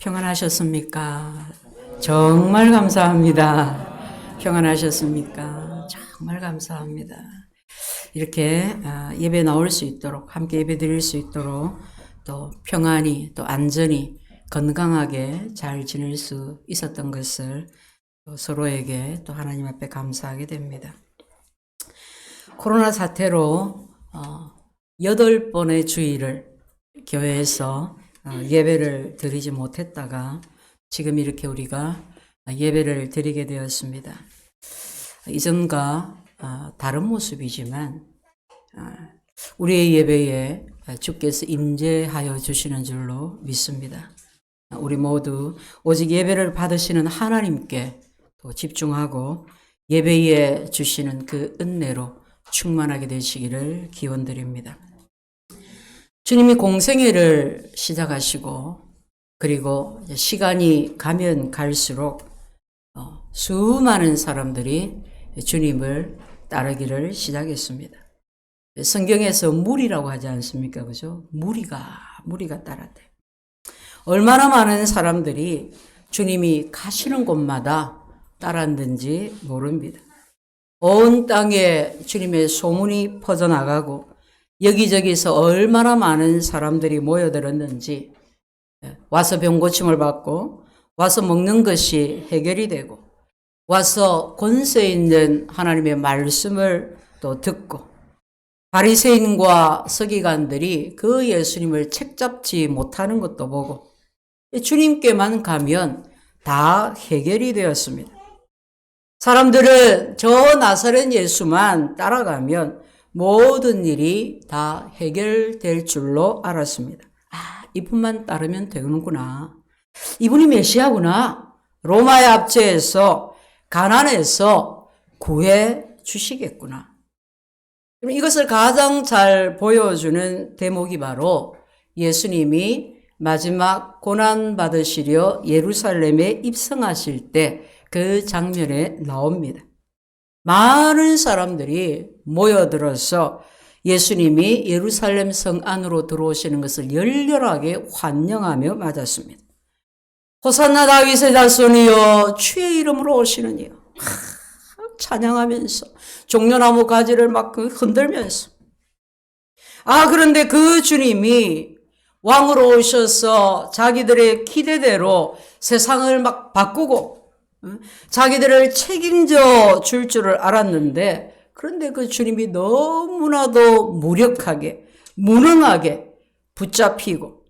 평안하셨습니까? 정말 감사합니다. 평안하셨습니까? 정말 감사합니다. 이렇게 예배 나올 수 있도록, 함께 예배 드릴 수 있도록 또 평안히 또 안전히 건강하게 잘 지낼 수 있었던 것을 또 서로에게 또 하나님 앞에 감사하게 됩니다. 코로나 사태로 8번의 주일을 교회에서 예배를 드리지 못했다가 지금 이렇게 우리가 예배를 드리게 되었습니다. 이전과 다른 모습이지만 우리의 예배에 주께서 임재하여 주시는 줄로 믿습니다. 우리 모두 오직 예배를 받으시는 하나님께 또 집중하고 예배에 주시는 그 은혜로 충만하게 되시기를 기원드립니다. 주님이 공생애를 시작하시고 그리고 시간이 가면 갈수록 수많은 사람들이 주님을 따르기를 시작했습니다. 성경에서 무리라고 하지 않습니까? 그죠? 무리가 따랐대. 얼마나 많은 사람들이 주님이 가시는 곳마다 따랐는지 모릅니다. 온 땅에 주님의 소문이 퍼져나가고 여기저기서 얼마나 많은 사람들이 모여들었는지 와서 병 고침을 받고 와서 먹는 것이 해결이 되고 와서 권세 있는 하나님의 말씀을 또 듣고 바리새인과 서기관들이 그 예수님을 책잡지 못하는 것도 보고 주님께만 가면 다 해결이 되었습니다. 사람들은 저 나사렛 예수만 따라가면 모든 일이 다 해결될 줄로 알았습니다. 이분만 따르면 되는구나. 이분이 메시아구나. 로마의 압제에서 가난에서 구해 주시겠구나. 이것을 가장 잘 보여주는 대목이 바로 예수님이 마지막 고난 받으시려 예루살렘에 입성하실 때 그 장면에 나옵니다. 많은 사람들이 모여들어서 예수님이 예루살렘 성 안으로 들어오시는 것을 열렬하게 환영하며 맞았습니다. 호산나 다윗의 자손이여 주의 이름으로 오시느니요. 찬양하면서 종려나무 가지를 막 흔들면서 그런데 그 주님이 왕으로 오셔서 자기들의 기대대로 세상을 막 바꾸고 자기들을 책임져 줄 줄을 알았는데 그런데 그 주님이 너무나도 무력하게 무능하게 붙잡히고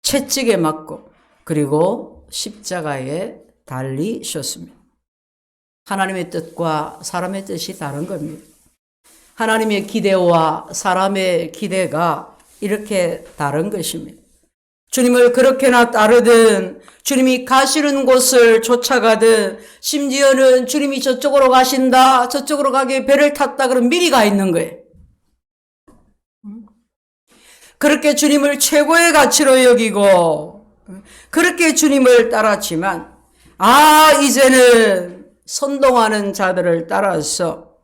채찍에 맞고 그리고 십자가에 달리셨습니다. 하나님의 뜻과 사람의 뜻이 다른 겁니다. 하나님의 기대와 사람의 기대가 이렇게 다른 것입니다. 주님을 그렇게나 따르든 주님이 가시는 곳을 쫓아가든 심지어는 주님이 저쪽으로 가신다, 저쪽으로 가게 배를 탔다 그러면 미리 가 있는 거예요. 그렇게 주님을 최고의 가치로 여기고 그렇게 주님을 따랐지만 이제는 선동하는 자들을 따라서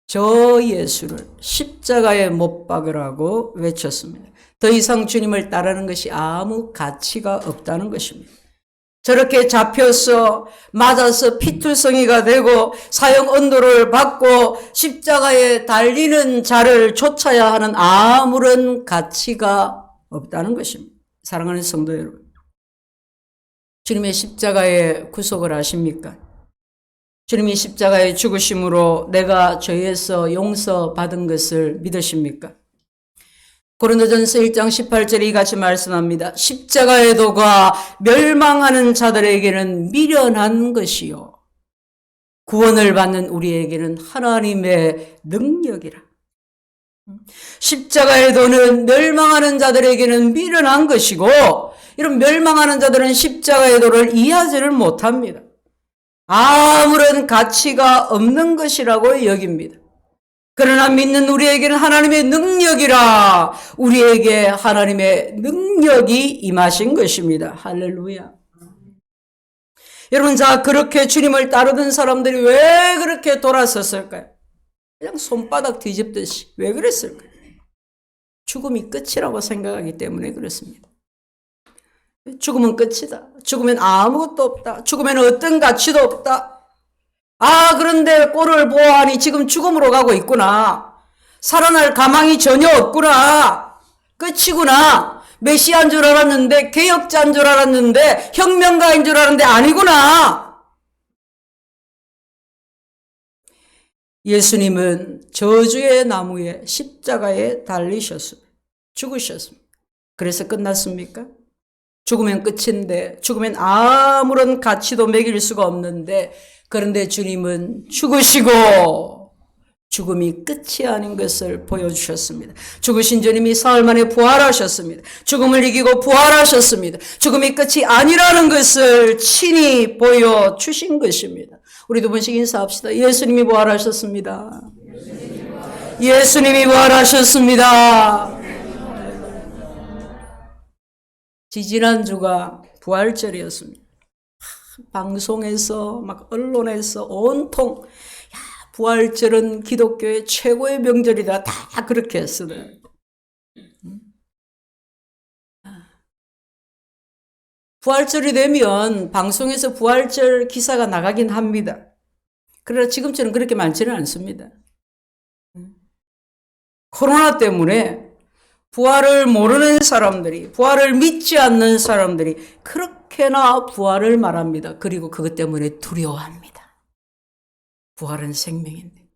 저 예수를 십자가에 못 박으라고 외쳤습니다. 더 이상 주님을 따르는 것이 아무 가치가 없다는 것입니다. 저렇게 잡혀서 맞아서 피투성이가 되고 사형 언도를 받고 십자가에 달리는 자를 쫓아야 하는 아무런 가치가 없다는 것입니다. 사랑하는 성도 여러분, 주님의 십자가에 구속을 아십니까? 주님이 십자가에 죽으심으로 내가 죄에서 용서받은 것을 믿으십니까? 고린도전서 1장 18절에 이같이 말씀합니다. 십자가의 도가 멸망하는 자들에게는 미련한 것이요 구원을 받는 우리에게는 하나님의 능력이라. 십자가의 도는 멸망하는 자들에게는 미련한 것이고 이런 멸망하는 자들은 십자가의 도를 이해하지를 못합니다. 아무런 가치가 없는 것이라고 여깁니다. 그러나 믿는 우리에게는 하나님의 능력이라. 우리에게 하나님의 능력이 임하신 것입니다. 할렐루야. 여러분, 그렇게 주님을 따르던 사람들이 왜 그렇게 돌아섰을까요? 그냥 손바닥 뒤집듯이 왜 그랬을까요? 죽음이 끝이라고 생각하기 때문에 그렇습니다. 죽으면 끝이다. 죽으면 아무것도 없다. 죽으면 어떤 가치도 없다. 아, 그런데 꼴을 보아하니 지금 죽음으로 가고 있구나. 살아날 가망이 전혀 없구나. 끝이구나. 메시아인 줄 알았는데, 개혁자인 줄 알았는데, 혁명가인 줄 알았는데 아니구나. 예수님은 저주의 나무에 십자가에 달리셨습니다. 죽으셨습니다. 그래서 끝났습니까? 죽으면 끝인데, 죽으면 아무런 가치도 매길 수가 없는데, 그런데 주님은 죽으시고 죽음이 끝이 아닌 것을 보여주셨습니다. 죽으신 주님이 사흘 만에 부활하셨습니다. 죽음을 이기고 부활하셨습니다. 죽음이 끝이 아니라는 것을 친히 보여주신 것입니다. 우리 두 번씩 인사합시다. 예수님이 부활하셨습니다. 예수님이 부활하셨습니다. 지지난주가 부활절이었습니다. 방송에서 막 언론에서 온통 부활절은 기독교의 최고의 명절이다. 다 그렇게 했어요. 부활절이 되면 방송에서 부활절 기사가 나가긴 합니다. 그러나 지금처럼 그렇게 많지는 않습니다. 코로나 때문에 부활을 모르는 사람들이, 부활을 믿지 않는 사람들이 그렇게나 부활을 말합니다. 그리고 그것 때문에 두려워합니다. 부활은 생명인데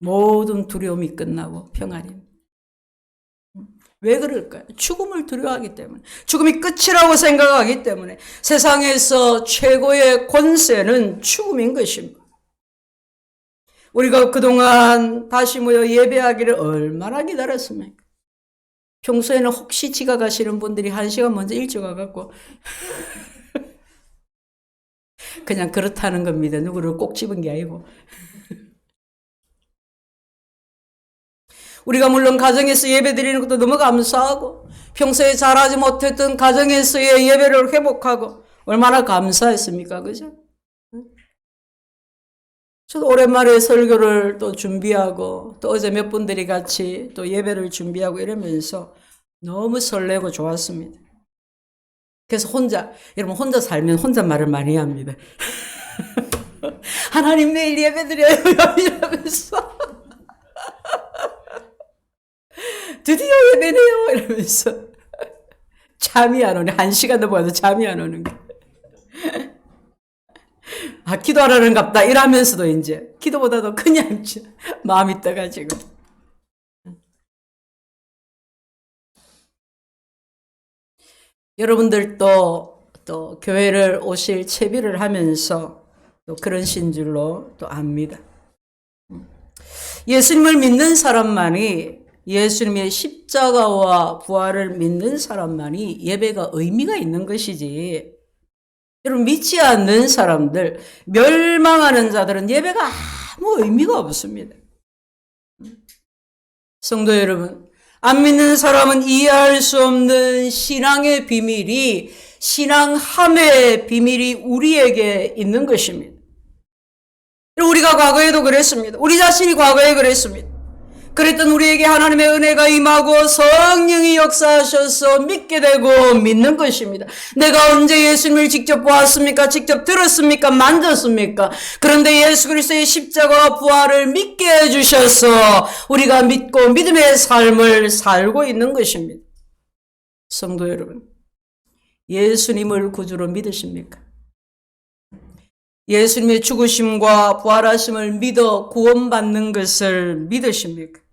모든 두려움이 끝나고 평안입니다. 왜 그럴까요? 죽음을 두려워하기 때문에, 죽음이 끝이라고 생각하기 때문에. 세상에서 최고의 권세는 죽음인 것입니다. 우리가 그동안 다시 모여 예배하기를 얼마나 기다렸습니까? 평소에는 혹시 지각하시는 분들이 1시간 먼저 일찍 와갖고 그냥 그렇다는 겁니다. 누구를 꼭 집은 게 아니고. 우리가 물론 가정에서 예배 드리는 것도 너무 감사하고, 평소에 잘하지 못했던 가정에서의 예배를 회복하고 얼마나 감사했습니까? 그죠? 저도 오랜만에 설교를 또 준비하고, 또 어제 몇 분들이 같이 또 예배를 준비하고 이러면서 너무 설레고 좋았습니다. 그래서 여러분 혼자 살면 혼잣말을 많이 합니다. 하나님 내일 예배 드려요 이러면서 드디어 예배네요 이러면서 잠이 안 오네. 1시간 넘어가도 잠이 안 오는 거예요. 아, 기도하라는갑다 이러면서도 이제 기도보다도 그냥 마음이 떠가지고. 여러분들도 또 교회를 오실 채비를 하면서 또 그러신 줄로 또 압니다. 예수님을 믿는 사람만이, 예수님의 십자가와 부활을 믿는 사람만이 예배가 의미가 있는 것이지, 여러분 믿지 않는 사람들, 멸망하는 자들은 예배가 아무 의미가 없습니다. 성도 여러분, 안 믿는 사람은 이해할 수 없는 신앙의 비밀이, 신앙함의 비밀이 우리에게 있는 것입니다. 우리가 과거에도 그랬습니다. 우리 자신이 과거에 그랬습니다. 그랬던 우리에게 하나님의 은혜가 임하고 성령이 역사하셔서 믿게 되고 믿는 것입니다. 내가 언제 예수님을 직접 보았습니까? 직접 들었습니까? 만졌습니까? 그런데 예수 그리스도의 십자가와 부활을 믿게 해주셔서 우리가 믿고 믿음의 삶을 살고 있는 것입니다. 성도 여러분, 예수님을 구주로 믿으십니까? 예수님의 죽으심과 부활하심을 믿어 구원받는 것을 믿으십니까?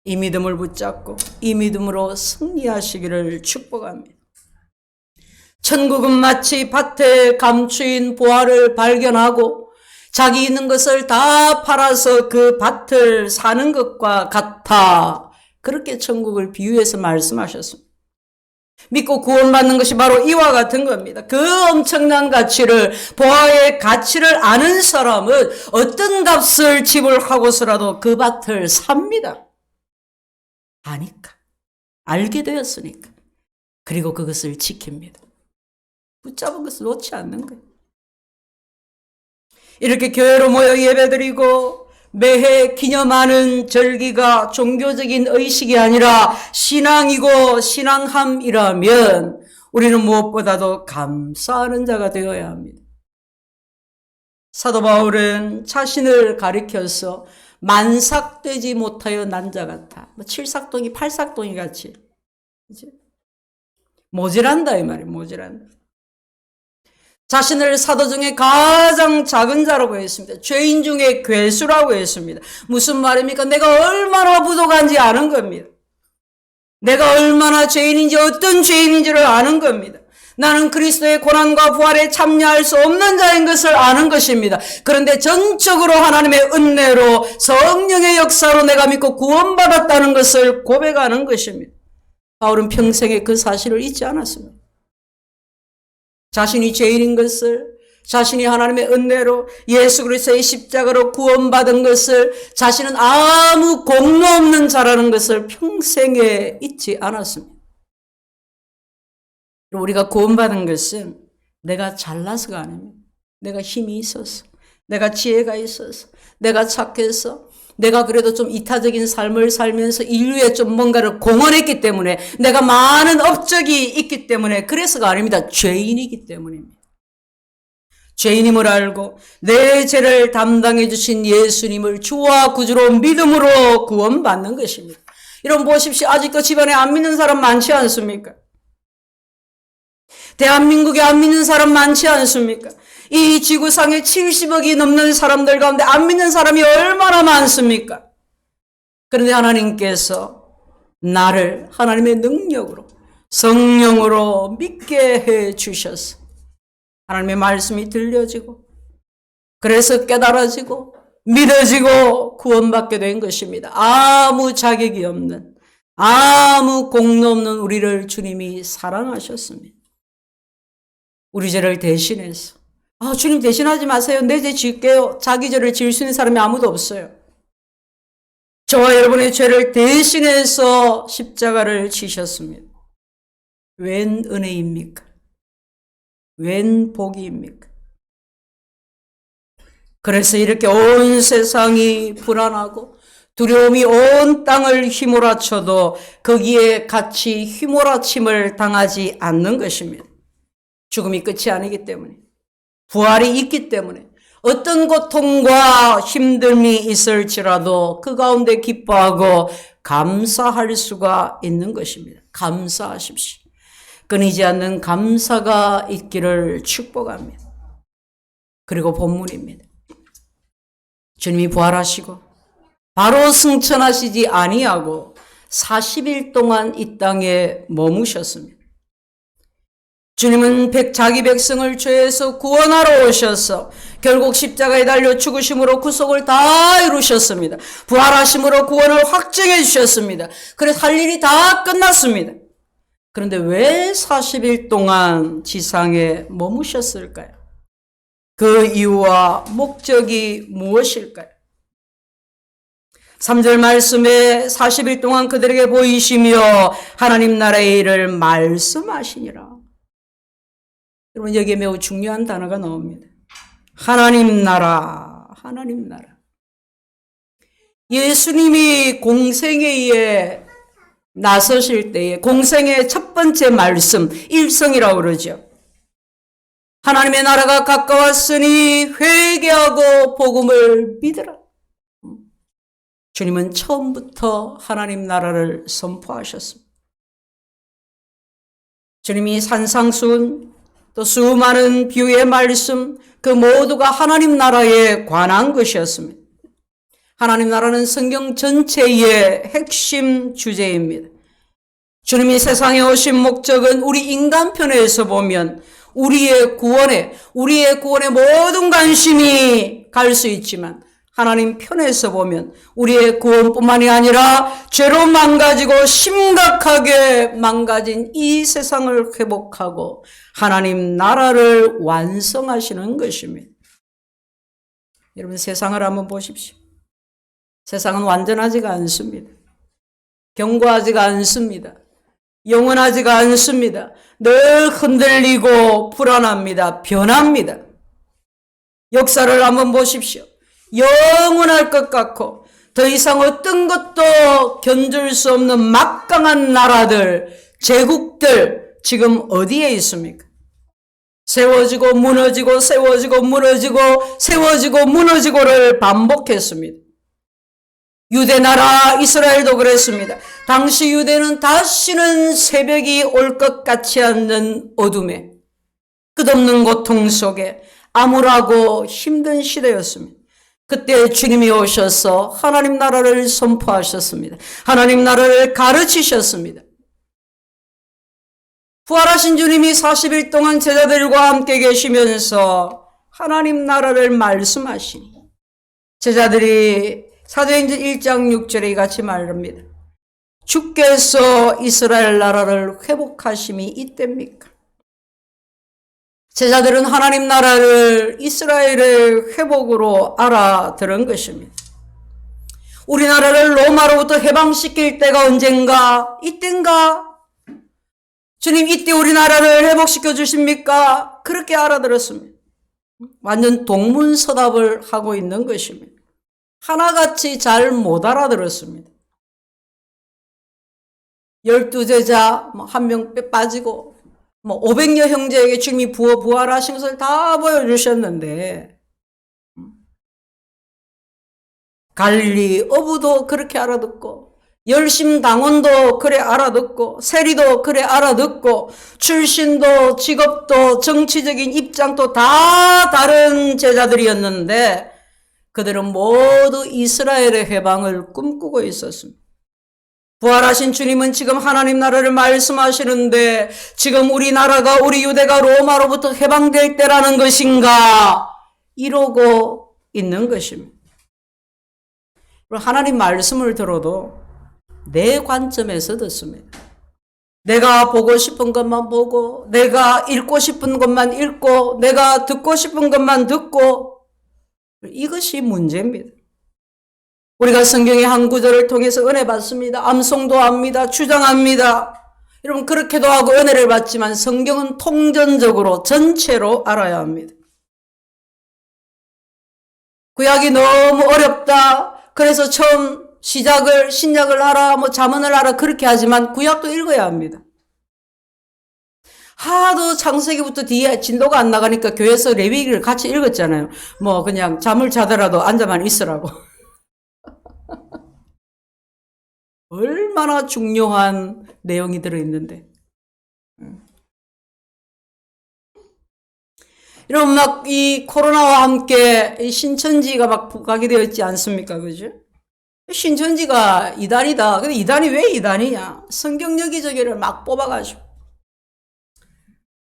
이 믿음을 붙잡고 이 믿음으로 승리하시기를 축복합니다. 천국은 마치 밭에 감추인 보화를 발견하고 자기 있는 것을 다 팔아서 그 밭을 사는 것과 같아. 그렇게 천국을 비유해서 말씀하셨습니다. 믿고 구원받는 것이 바로 이와 같은 겁니다. 그 엄청난 가치를, 보화의 가치를 아는 사람은 어떤 값을 지불하고서라도 그 밭을 삽니다. 아니까. 알게 되었으니까. 그리고 그것을 지킵니다. 붙잡은 것을 놓지 않는 거예요. 이렇게 교회로 모여 예배드리고 매해 기념하는 절기가 종교적인 의식이 아니라 신앙이고 신앙함이라면 우리는 무엇보다도 감사하는 자가 되어야 합니다. 사도 바울은 자신을 가리켜서 만삭되지 못하여 난 자 같아. 칠삭동이 팔삭동이 같이. 그치? 모질한다 이 말이에요. 모질한다. 자신을 사도 중에 가장 작은 자라고 했습니다. 죄인 중에 괴수라고 했습니다. 무슨 말입니까? 내가 얼마나 부족한지 아는 겁니다. 내가 얼마나 죄인인지 어떤 죄인인지를 아는 겁니다. 나는 그리스도의 고난과 부활에 참여할 수 없는 자인 것을 아는 것입니다. 그런데 전적으로 하나님의 은혜로 성령의 역사로 내가 믿고 구원받았다는 것을 고백하는 것입니다. 바울은 평생에 그 사실을 잊지 않았습니다. 자신이 죄인인 것을, 자신이 하나님의 은혜로 예수 그리스도의 십자가로 구원받은 것을, 자신은 아무 공로 없는 자라는 것을 평생에 잊지 않았습니다. 우리가 구원받은 것은 내가 잘나서가 아닙니다. 내가 힘이 있어서, 내가 지혜가 있어서, 내가 착해서, 내가 그래도 좀 이타적인 삶을 살면서 인류에 좀 뭔가를 공헌했기 때문에, 내가 많은 업적이 있기 때문에, 그래서가 아닙니다. 죄인이기 때문입니다. 죄인임을 알고 내 죄를 담당해 주신 예수님을 주와 구주로 믿음으로 구원받는 것입니다. 여러분 보십시오. 아직도 집안에 안 믿는 사람 많지 않습니까? 대한민국에 안 믿는 사람 많지 않습니까? 이 지구상에 70억이 넘는 사람들 가운데 안 믿는 사람이 얼마나 많습니까? 그런데 하나님께서 나를 하나님의 능력으로, 성령으로 믿게 해 주셔서 하나님의 말씀이 들려지고, 그래서 깨달아지고 믿어지고 구원받게 된 것입니다. 아무 자격이 없는, 아무 공로 없는 우리를 주님이 사랑하셨습니다. 우리 죄를 대신해서. 주님 대신하지 마세요. 내 죄 질게요. 자기 죄를 질 수 있는 사람이 아무도 없어요. 저와 여러분의 죄를 대신해서 십자가를 지셨습니다. 웬 은혜입니까? 웬 복이입니까? 그래서 이렇게 온 세상이 불안하고 두려움이 온 땅을 휘몰아쳐도 거기에 같이 휘몰아침을 당하지 않는 것입니다. 죽음이 끝이 아니기 때문에, 부활이 있기 때문에, 어떤 고통과 힘듦이 있을지라도 그 가운데 기뻐하고 감사할 수가 있는 것입니다. 감사하십시오. 끊이지 않는 감사가 있기를 축복합니다. 그리고 본문입니다. 주님이 부활하시고 바로 승천하시지 아니하고 40일 동안 이 땅에 머무셨습니다. 주님은 자기 백성을 죄에서 구원하러 오셔서 결국 십자가에 달려 죽으심으로 구속을 다 이루셨습니다. 부활하심으로 구원을 확증해 주셨습니다. 그래서 할 일이 다 끝났습니다. 그런데 왜 40일 동안 지상에 머무셨을까요? 그 이유와 목적이 무엇일까요? 3절 말씀에 40일 동안 그들에게 보이시며 하나님 나라의 일을 말씀하시니라. 여러분 여기에 매우 중요한 단어가 나옵니다. 하나님 나라, 하나님 나라. 예수님이 공생애에 나서실 때에 공생의 첫 번째 말씀, 일성이라고 그러죠. 하나님의 나라가 가까웠으니 회개하고 복음을 믿으라. 주님은 처음부터 하나님 나라를 선포하셨습니다. 주님이 산상수훈, 또 수많은 비유의 말씀, 그 모두가 하나님 나라에 관한 것이었습니다. 하나님 나라는 성경 전체의 핵심 주제입니다. 주님이 세상에 오신 목적은 우리 인간편에서 보면 우리의 구원에 모든 관심이 갈 수 있지만 하나님 편에서 보면 우리의 구원뿐만이 아니라 죄로 망가지고 심각하게 망가진 이 세상을 회복하고 하나님 나라를 완성하시는 것입니다. 여러분 세상을 한번 보십시오. 세상은 완전하지가 않습니다. 견고하지가 않습니다. 영원하지가 않습니다. 늘 흔들리고 불안합니다. 변합니다. 역사를 한번 보십시오. 영원할 것 같고 더 이상 어떤 것도 견줄 수 없는 막강한 나라들, 제국들 지금 어디에 있습니까? 세워지고 무너지고 세워지고 무너지고 세워지고 무너지고를 반복했습니다. 유대 나라 이스라엘도 그랬습니다. 당시 유대는 다시는 새벽이 올 것 같지 않는 어둠에 끝없는 고통 속에 암울하고 힘든 시대였습니다. 그때 주님이 오셔서 하나님 나라를 선포하셨습니다. 하나님 나라를 가르치셨습니다. 부활하신 주님이 40일 동안 제자들과 함께 계시면서 하나님 나라를 말씀하시니 제자들이 사도행전 1장 6절에 같이 말합니다. 주께서 이스라엘 나라를 회복하심이 이때입니까? 제자들은 하나님 나라를 이스라엘의 회복으로 알아들은 것입니다. 우리나라를 로마로부터 해방시킬 때가 언젠가? 이때인가? 주님 이때 우리나라를 회복시켜 주십니까? 그렇게 알아들었습니다. 완전 동문서답을 하고 있는 것입니다. 하나같이 잘 못 알아들었습니다. 12제자 한 명 빠지고 500여 형제에게 주님이 부활하신 것을 다 보여주셨는데 갈릴리 어부도 그렇게 알아듣고 열심당원도 그래 알아듣고 세리도 그래 알아듣고 출신도 직업도 정치적인 입장도 다 다른 제자들이었는데 그들은 모두 이스라엘의 회방을 꿈꾸고 있었습니다. 부활하신 주님은 지금 하나님 나라를 말씀하시는데 지금 우리나라가 우리 유대가 로마로부터 해방될 때라는 것인가 이러고 있는 것입니다. 하나님 말씀을 들어도 내 관점에서 듣습니다. 내가 보고 싶은 것만 보고 내가 읽고 싶은 것만 읽고 내가 듣고 싶은 것만 듣고 이것이 문제입니다. 우리가 성경의 한 구절을 통해서 은혜 받습니다. 암송도 합니다. 주장합니다. 여러분 그렇게도 하고 은혜를 받지만 성경은 통전적으로 전체로 알아야 합니다. 구약이 너무 어렵다. 그래서 처음 신약을 알아, 잠언을 알아 그렇게 하지만 구약도 읽어야 합니다. 하도 창세기부터 뒤에 진도가 안 나가니까 교회에서 레위기를 같이 읽었잖아요. 그냥 잠을 자더라도 앉아만 있으라고. 얼마나 중요한 내용이 들어있는데. 여러분, 이 코로나와 함께 신천지가 부각이 되어 있지 않습니까? 그죠? 신천지가 이단이다. 근데 이단이 왜 이단이냐? 성경 여기저기를 막 뽑아가지고.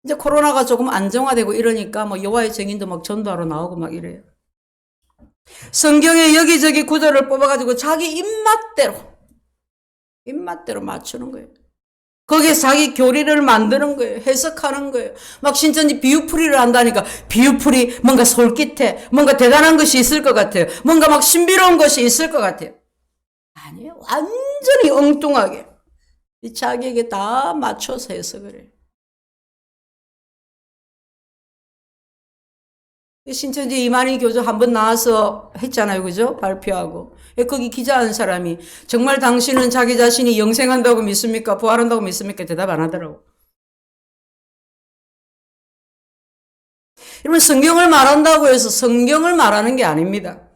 이제 코로나가 조금 안정화되고 이러니까 여호와의 증인도 전도하러 나오고 이래요. 성경에 여기저기 구절을 뽑아가지고 자기 입맛대로 맞추는 거예요. 거기에 자기 교리를 만드는 거예요. 해석하는 거예요. 신천지 비유풀이를 한다니까 비유풀이 뭔가 솔깃해. 뭔가 대단한 것이 있을 것 같아요. 뭔가 신비로운 것이 있을 것 같아요. 아니에요. 완전히 엉뚱하게 자기에게 다 맞춰서 해석을 해요. 신천지 이만희 교주 한번 나와서 했잖아요. 그죠? 발표하고. 거기 기자한 사람이 정말 당신은 자기 자신이 영생한다고 믿습니까? 부활한다고 믿습니까? 대답 안 하더라고. 여러분 성경을 말한다고 해서 성경을 말하는 게 아닙니다.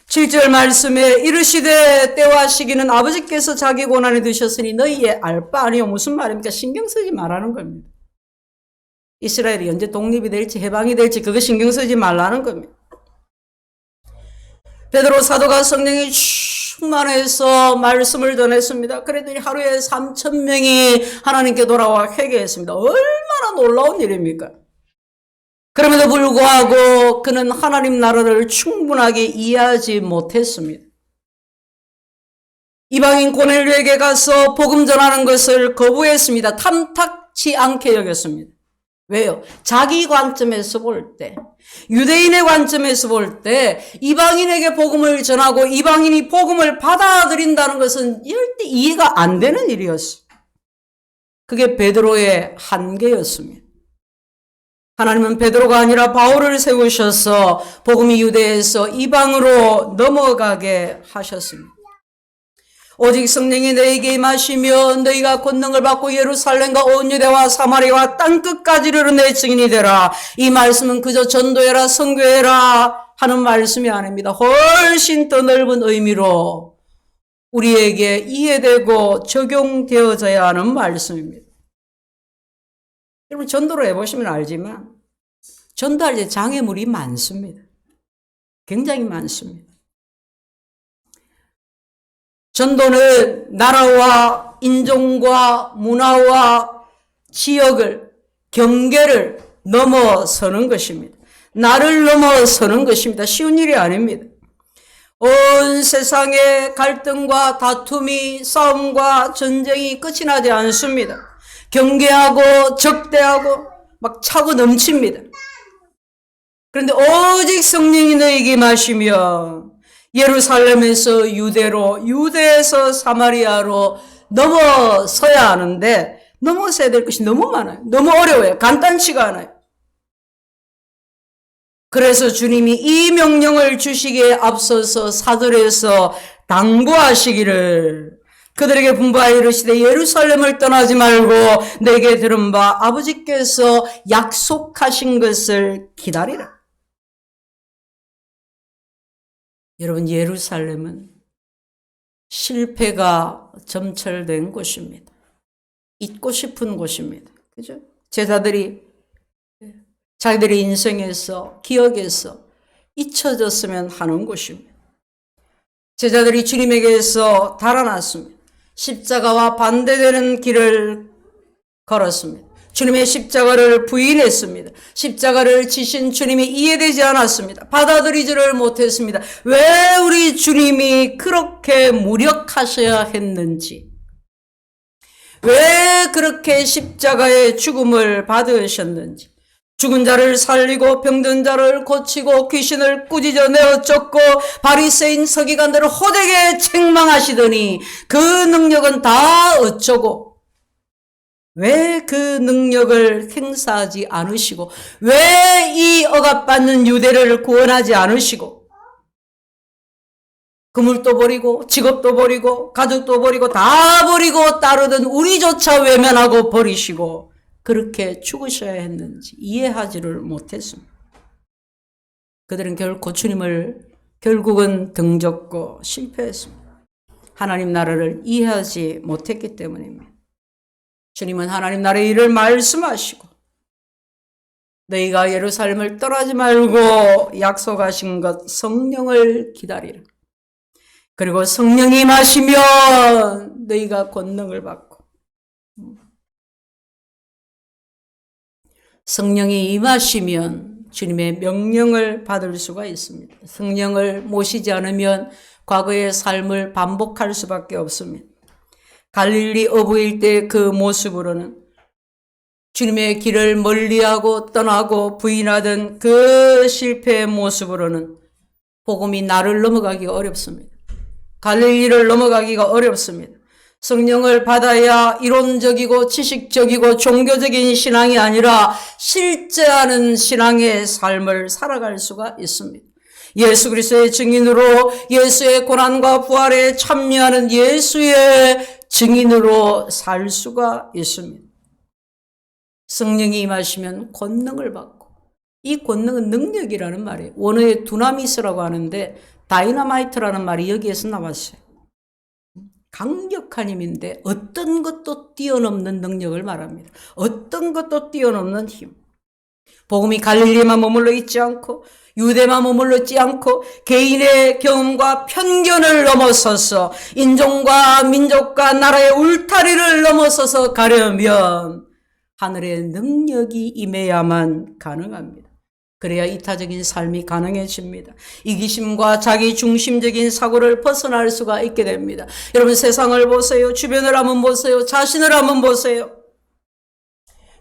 7절 말씀에 이르시되 때와 시기는 아버지께서 자기 고난에 드셨으니 너희의 알 바 아니요. 무슨 말입니까? 신경 쓰지 말라는 겁니다. 이스라엘이 언제 독립이 될지 해방이 될지 그거 신경 쓰지 말라는 겁니다. 베드로 사도가 성령이 충만해서 말씀을 전했습니다. 그랬더니 하루에 3,000명이 하나님께 돌아와 회개했습니다. 얼마나 놀라운 일입니까? 그럼에도 불구하고 그는 하나님 나라를 충분하게 이해하지 못했습니다. 이방인 고넬료에게 가서 복음 전하는 것을 거부했습니다. 탐탁치 않게 여겼습니다. 왜요? 자기 관점에서 볼 때, 유대인의 관점에서 볼 때 이방인에게 복음을 전하고 이방인이 복음을 받아들인다는 것은 절대 이해가 안 되는 일이었어요. 그게 베드로의 한계였습니다. 하나님은 베드로가 아니라 바울을 세우셔서 복음이 유대에서 이방으로 넘어가게 하셨습니다. 오직 성령이 너희에게 임하시며 너희가 권능을 받고 예루살렘과 온 유대와 사마리아와 땅끝까지를 내 증인이 되라. 이 말씀은 그저 전도해라 선교해라 하는 말씀이 아닙니다. 훨씬 더 넓은 의미로 우리에게 이해되고 적용되어져야 하는 말씀입니다. 여러분 전도를 해보시면 알지만 전도할 때 장애물이 많습니다. 굉장히 많습니다. 전도는 나라와 인종과 문화와 지역을, 경계를 넘어서는 것입니다. 나를 넘어서는 것입니다. 쉬운 일이 아닙니다. 온 세상의 갈등과 다툼이, 싸움과 전쟁이 끝이 나지 않습니다. 경계하고 적대하고 막 차고 넘칩니다. 그런데 오직 성령이 너희에게 임하시며 예루살렘에서 유대로, 유대에서 사마리아로 넘어서야 하는데 넘어서야 될 것이 너무 많아요. 너무 어려워요. 간단치가 않아요. 그래서 주님이 이 명령을 주시기에 앞서서 사절에서 당부하시기를 그들에게 분부하여 이르시되 예루살렘을 떠나지 말고 내게 들은 바 아버지께서 약속하신 것을 기다리라. 여러분, 예루살렘은 실패가 점철된 곳입니다. 잊고 싶은 곳입니다. 그죠? 제자들이 자기들의 인생에서, 기억에서 잊혀졌으면 하는 곳입니다. 제자들이 주님에게서 달아났습니다. 십자가와 반대되는 길을 걸었습니다. 주님의 십자가를 부인했습니다. 십자가를 지신 주님이 이해되지 않았습니다. 받아들이지를 못했습니다. 왜 우리 주님이 그렇게 무력하셔야 했는지, 왜 그렇게 십자가의 죽음을 받으셨는지, 죽은 자를 살리고 병든 자를 고치고 귀신을 꾸짖어 내어 쫓고 바리새인 서기관들을 호되게 책망하시더니 그 능력은 다 어쩌고 왜 그 능력을 행사하지 않으시고 왜 이 억압받는 유대를 구원하지 않으시고 그물도 버리고 직업도 버리고 가족도 버리고 다 버리고 따르던 우리조차 외면하고 버리시고 그렇게 죽으셔야 했는지 이해하지를 못했습니다. 그들은 결코 주님을 결국은 등졌고 실패했습니다. 하나님 나라를 이해하지 못했기 때문입니다. 주님은 하나님 나라의 일을 말씀하시고 너희가 예루살렘을 떠나지 말고 약속하신 것 성령을 기다리라. 그리고 성령이 임하시면 너희가 권능을 받고 성령이 임하시면 주님의 명령을 받을 수가 있습니다. 성령을 모시지 않으면 과거의 삶을 반복할 수밖에 없습니다. 갈릴리 어부일 때 그 모습으로는 주님의 길을 멀리하고 떠나고 부인하던 그 실패의 모습으로는 복음이 나를 넘어가기가 어렵습니다. 갈릴리를 넘어가기가 어렵습니다. 성령을 받아야 이론적이고 지식적이고 종교적인 신앙이 아니라 실제하는 신앙의 삶을 살아갈 수가 있습니다. 예수 그리스도의 증인으로 예수의 고난과 부활에 참여하는 예수의 증인으로 살 수가 있습니다. 성령이 임하시면 권능을 받고 이 권능은 능력이라는 말이에요. 원어에 두나미스라고 하는데 다이너마이트라는 말이 여기에서 나왔어요. 강력한 힘인데 어떤 것도 뛰어넘는 능력을 말합니다. 어떤 것도 뛰어넘는 힘. 복음이 갈릴리만 머물러 있지 않고 유대만 머물러 있지 않고 개인의 경험과 편견을 넘어서서 인종과 민족과 나라의 울타리를 넘어서서 가려면 하늘의 능력이 임해야만 가능합니다. 그래야 이타적인 삶이 가능해집니다. 이기심과 자기 중심적인 사고를 벗어날 수가 있게 됩니다. 여러분 세상을 보세요. 주변을 한번 보세요. 자신을 한번 보세요.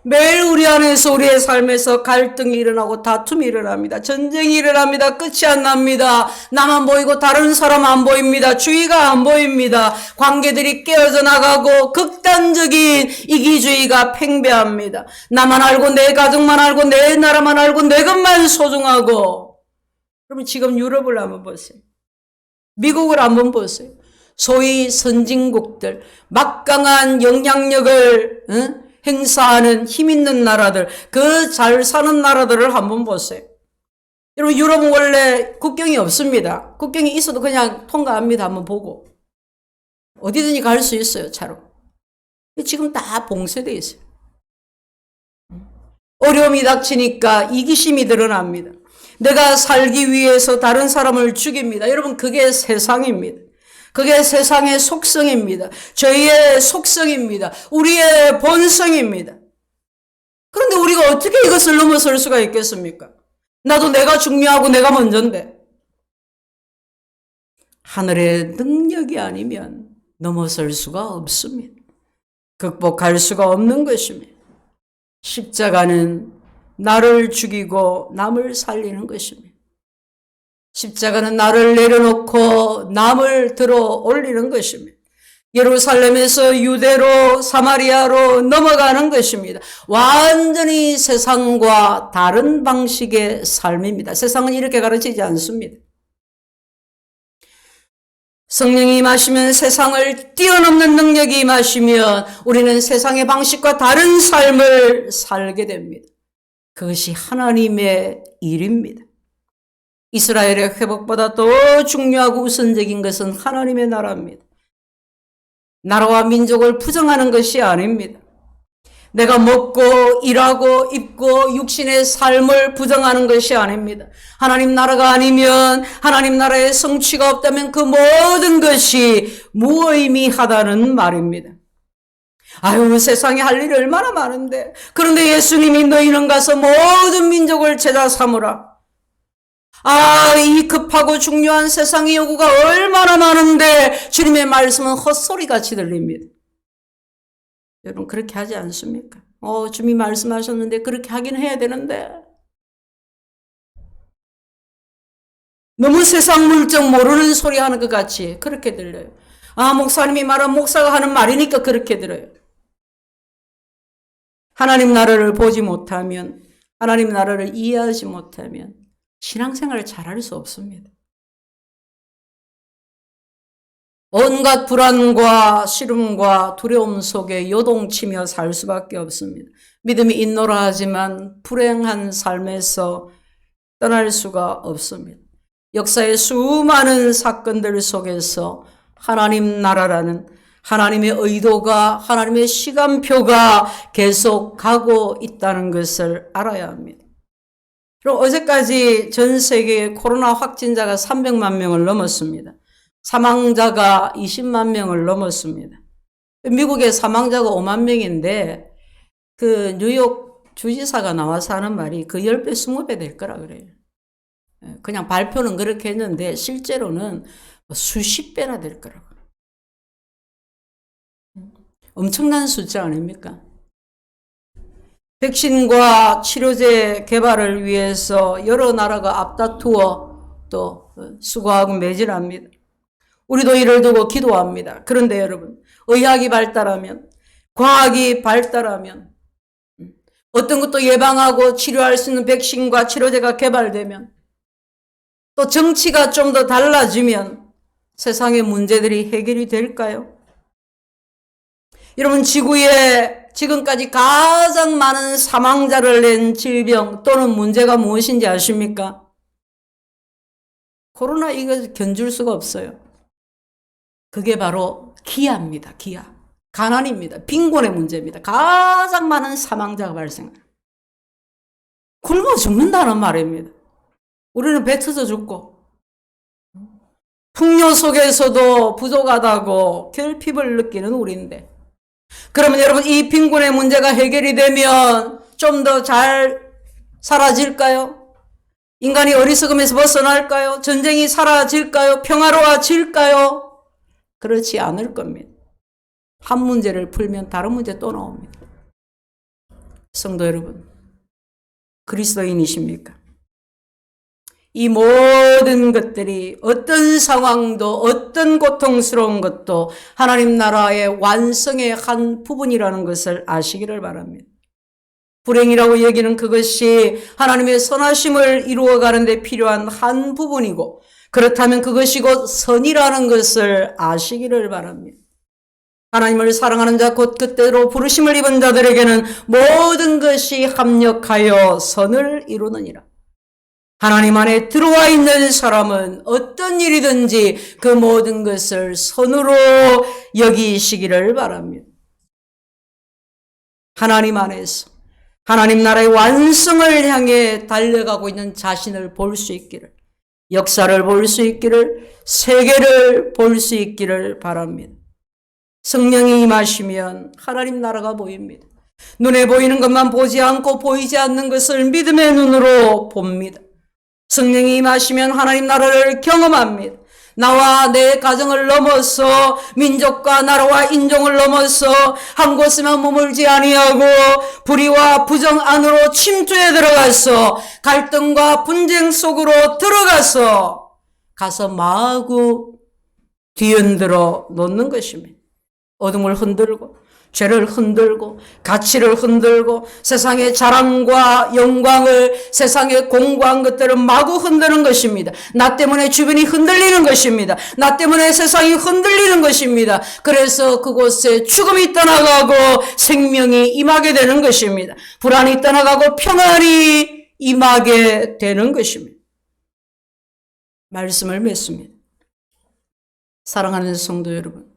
매일 우리 안에서 우리의 삶에서 갈등이 일어나고 다툼이 일어납니다. 전쟁이 일어납니다. 끝이 안 납니다. 나만 보이고 다른 사람 안 보입니다. 주의가 안 보입니다. 관계들이 깨어져 나가고 극단적인 이기주의가 팽배합니다. 나만 알고 내 가족만 알고 내 나라만 알고 내 것만 소중하고. 그러면 지금 유럽을 한번 보세요. 미국을 한번 보세요. 소위 선진국들, 막강한 영향력을 행사하는 힘 있는 나라들, 그 잘 사는 나라들을 한번 보세요. 여러분, 유럽은 원래 국경이 없습니다. 국경이 있어도 그냥 통과합니다. 한번 보고. 어디든지 갈 수 있어요, 차로. 지금 다 봉쇄되어 있어요. 어려움이 닥치니까 이기심이 드러납니다. 내가 살기 위해서 다른 사람을 죽입니다. 여러분, 그게 세상입니다. 그게 세상의 속성입니다. 죄의 속성입니다. 우리의 본성입니다. 그런데 우리가 어떻게 이것을 넘어설 수가 있겠습니까? 나도 내가 중요하고 내가 먼저인데. 하늘의 능력이 아니면 넘어설 수가 없습니다. 극복할 수가 없는 것입니다. 십자가는 나를 죽이고 남을 살리는 것입니다. 십자가는 나를 내려놓고 남을 들어 올리는 것입니다. 예루살렘에서 유대로 사마리아로 넘어가는 것입니다. 완전히 세상과 다른 방식의 삶입니다. 세상은 이렇게 가르치지 않습니다. 성령이 임하시면 세상을 뛰어넘는 능력이 임하시면 우리는 세상의 방식과 다른 삶을 살게 됩니다. 그것이 하나님의 일입니다. 이스라엘의 회복보다 더 중요하고 우선적인 것은 하나님의 나라입니다. 나라와 민족을 부정하는 것이 아닙니다. 내가 먹고 일하고 입고 육신의 삶을 부정하는 것이 아닙니다. 하나님 나라가 아니면, 하나님 나라의 성취가 없다면 그 모든 것이 무의미하다는 말입니다. 아유, 세상에 할 일이 얼마나 많은데. 그런데 예수님이 너희는 가서 모든 민족을 제자 삼으라. 이 급하고 중요한 세상의 요구가 얼마나 많은데 주님의 말씀은 헛소리같이 들립니다. 여러분, 그렇게 하지 않습니까? 주님이 말씀하셨는데 그렇게 하긴 해야 되는데. 너무 세상 물정 모르는 소리 하는 것 같이 그렇게 들려요. 목사님이 말한 목사가 하는 말이니까 그렇게 들어요. 하나님 나라를 보지 못하면, 하나님 나라를 이해하지 못하면 신앙생활을 잘할 수 없습니다. 온갖 불안과 시름과 두려움 속에 요동치며 살 수밖에 없습니다. 믿음이 있노라 하지만 불행한 삶에서 떠날 수가 없습니다. 역사의 수많은 사건들 속에서 하나님 나라라는 하나님의 의도가, 하나님의 시간표가 계속 가고 있다는 것을 알아야 합니다. 그럼 어제까지 전 세계의 코로나 확진자가 300만 명을 넘었습니다. 사망자가 20만 명을 넘었습니다. 미국의 사망자가 5만 명인데 그 뉴욕 주지사가 나와서 하는 말이 그 10배, 20배 될 거라 그래요. 그냥 발표는 그렇게 했는데 실제로는 수십 배나 될 거라고. 엄청난 숫자 아닙니까? 백신과 치료제 개발을 위해서 여러 나라가 앞다투어 또 수고하고 매진합니다. 우리도 이를 두고 기도합니다. 그런데 여러분, 의학이 발달하면, 과학이 발달하면, 어떤 것도 예방하고 치료할 수 있는 백신과 치료제가 개발되면, 또 정치가 좀 더 달라지면 세상의 문제들이 해결이 될까요? 여러분, 지구에 지금까지 가장 많은 사망자를 낸 질병 또는 문제가 무엇인지 아십니까? 코로나 이거 견줄 수가 없어요. 그게 바로 기아입니다. 기아. 가난입니다. 빈곤의 문제입니다. 가장 많은 사망자가 발생해요. 굶어 죽는다는 말입니다. 우리는 배 터져 죽고 풍요 속에서도 부족하다고 결핍을 느끼는 우리인데, 그러면 여러분, 이 빈곤의 문제가 해결이 되면 좀 더 잘 사라질까요? 인간이 어리석음에서 벗어날까요? 전쟁이 사라질까요? 평화로워질까요? 그렇지 않을 겁니다. 한 문제를 풀면 다른 문제 또 나옵니다. 성도 여러분, 그리스도인이십니까? 이 모든 것들이 어떤 상황도 어떤 고통스러운 것도 하나님 나라의 완성의 한 부분이라는 것을 아시기를 바랍니다. 불행이라고 여기는 그것이 하나님의 선하심을 이루어가는 데 필요한 한 부분이고, 그렇다면 그것이 곧 선이라는 것을 아시기를 바랍니다. 하나님을 사랑하는 자, 곧 그때로 부르심을 입은 자들에게는 모든 것이 합력하여 선을 이루느니라. 하나님 안에 들어와 있는 사람은 어떤 일이든지 그 모든 것을 선으로 여기시기를 바랍니다. 하나님 안에서 하나님 나라의 완성을 향해 달려가고 있는 자신을 볼 수 있기를, 역사를 볼 수 있기를, 세계를 볼 수 있기를 바랍니다. 성령이 임하시면 하나님 나라가 보입니다. 눈에 보이는 것만 보지 않고 보이지 않는 것을 믿음의 눈으로 봅니다. 성령이 임하시면 하나님 나라를 경험합니다. 나와 내 가정을 넘어서 민족과 나라와 인종을 넘어서 한 곳에만 머물지 아니하고 불의와 부정 안으로 침투해 들어가서 갈등과 분쟁 속으로 들어가서 마구 뒤흔들어 놓는 것입니다. 어둠을 흔들고 죄를 흔들고 가치를 흔들고 세상의 자랑과 영광을, 세상의 공고한 것들을 마구 흔드는 것입니다. 나 때문에 주변이 흔들리는 것입니다. 나 때문에 세상이 흔들리는 것입니다. 그래서 그곳에 죽음이 떠나가고 생명이 임하게 되는 것입니다. 불안이 떠나가고 평안이 임하게 되는 것입니다. 말씀을 맺습니다. 사랑하는 성도 여러분,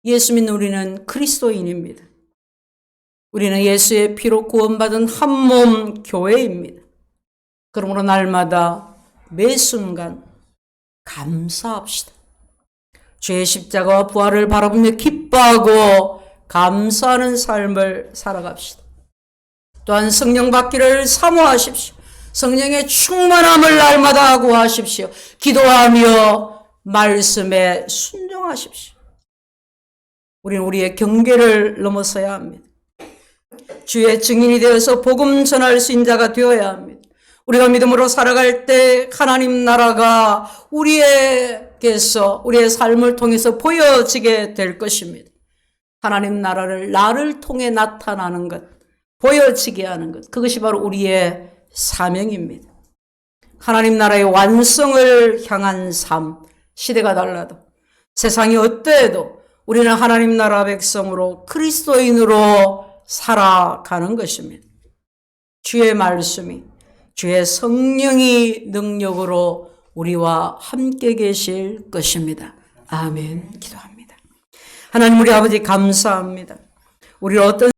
예수 믿는 우리는 그리스도인입니다. 우리는 예수의 피로 구원받은 한 몸 교회입니다. 그러므로 날마다 매 순간 감사합시다. 주의 십자가와 부활을 바라보며 기뻐하고 감사하는 삶을 살아갑시다. 또한 성령 받기를 사모하십시오. 성령의 충만함을 날마다 구하십시오. 기도하며 말씀에 순종하십시오. 우리는 우리의 경계를 넘어서야 합니다. 주의 증인이 되어서 복음 전할 수 있는 자가 되어야 합니다. 우리가 믿음으로 살아갈 때 하나님 나라가 우리에게서, 우리의 삶을 통해서 보여지게 될 것입니다. 하나님 나라를 나를 통해 나타나는 것, 보여지게 하는 것, 그것이 바로 우리의 사명입니다. 하나님 나라의 완성을 향한 삶, 시대가 달라도 세상이 어때도 우리는 하나님 나라 백성으로 그리스도인으로 살아가는 것입니다. 주의 말씀이, 주의 성령이 능력으로 우리와 함께 계실 것입니다. 아멘. 기도합니다. 하나님 우리 아버지 감사합니다. 우리를 어떤